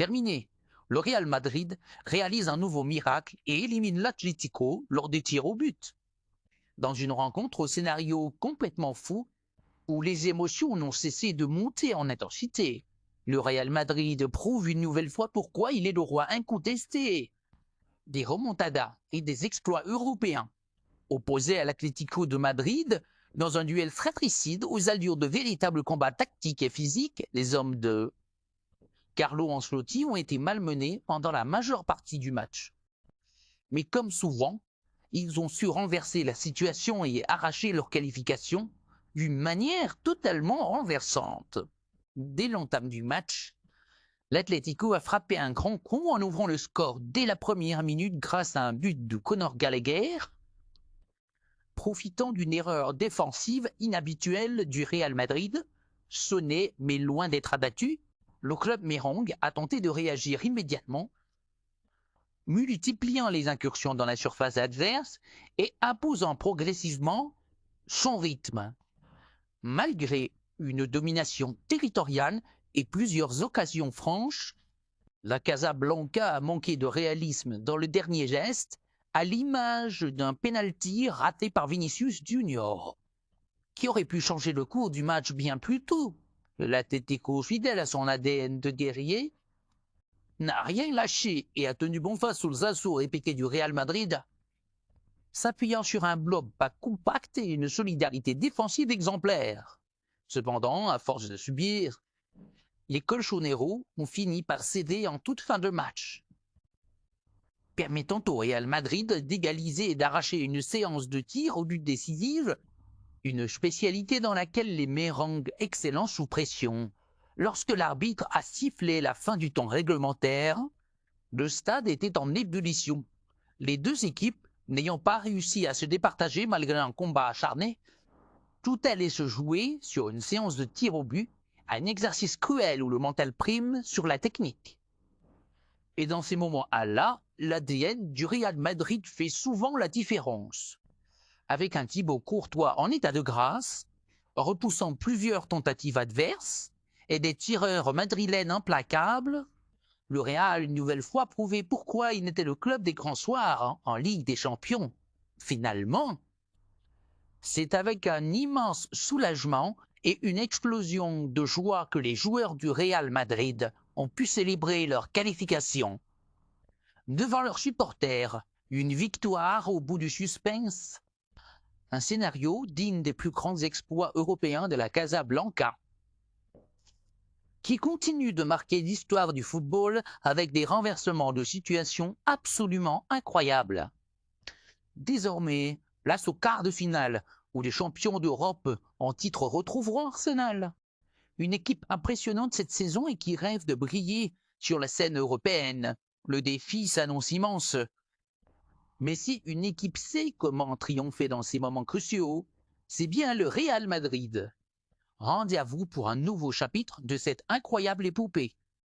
terminé. Le Real Madrid réalise un nouveau miracle et élimine l'Atlético lors des tirs au but. Dans une rencontre au scénario complètement fou, où les émotions n'ont cessé de monter en intensité, le Real Madrid prouve une nouvelle fois pourquoi il est le roi incontesté. Des remontadas et des exploits européens, opposés à l'Atlético de Madrid, dans un duel fratricide aux allures de véritables combats tactiques et physiques, les hommes de Carlo Ancelotti ont été malmenés pendant la majeure partie du match. Mais comme souvent, ils ont su renverser la situation et arracher leur qualification d'une manière totalement renversante. Dès l'entame du match, l'Atlético a frappé un grand coup en ouvrant le score dès la première minute grâce à un but de Conor Gallagher, profitant d'une erreur défensive inhabituelle du Real Madrid. Sonné mais loin d'être abattu, le club merengue a tenté de réagir immédiatement, multipliant les incursions dans la surface adverse et imposant progressivement son rythme. Malgré une domination territoriale et plusieurs occasions franches, la Casablanca a manqué de réalisme dans le dernier geste, à l'image d'un penalty raté par Vinicius Junior, qui aurait pu changer le cours du match bien plus tôt. L'Atlético, fidèle à son ADN de guerrier, n'a rien lâché et a tenu bon face aux assauts répétés du Real Madrid, s'appuyant sur un bloc pas compact et une solidarité défensive exemplaire. Cependant, à force de subir, les colchoneros ont fini par céder en toute fin de match, permettant au Real Madrid d'égaliser et d'arracher une séance de tirs au but décisive, une spécialité dans laquelle les merengues excellent sous pression. Lorsque l'arbitre a sifflé la fin du temps réglementaire, le stade était en ébullition. Les deux équipes, n'ayant pas réussi à se départager malgré un combat acharné, tout allait se jouer sur une séance de tir au but, un exercice cruel où le mental prime sur la technique. Et dans ces moments-là, l'ADN du Real Madrid fait souvent la différence. Avec un Thibaut Courtois en état de grâce, repoussant plusieurs tentatives adverses, et des tireurs madrilènes implacables, le Real une nouvelle fois prouvé pourquoi il n'était le club des grands soirs en Ligue des Champions. Finalement, c'est avec un immense soulagement et une explosion de joie que les joueurs du Real Madrid ont pu célébrer leur qualification. Devant leurs supporters, une victoire au bout du suspense, un scénario digne des plus grands exploits européens de la Casablanca, qui continue de marquer l'histoire du football avec des renversements de situation absolument incroyables. Désormais, place au quart de finale, où les champions d'Europe en titre retrouveront Arsenal. Une équipe impressionnante cette saison et qui rêve de briller sur la scène européenne. Le défi s'annonce immense. Mais si une équipe sait comment triompher dans ces moments cruciaux, c'est bien le Real Madrid. Rendez-vous pour un nouveau chapitre de cette incroyable épopée.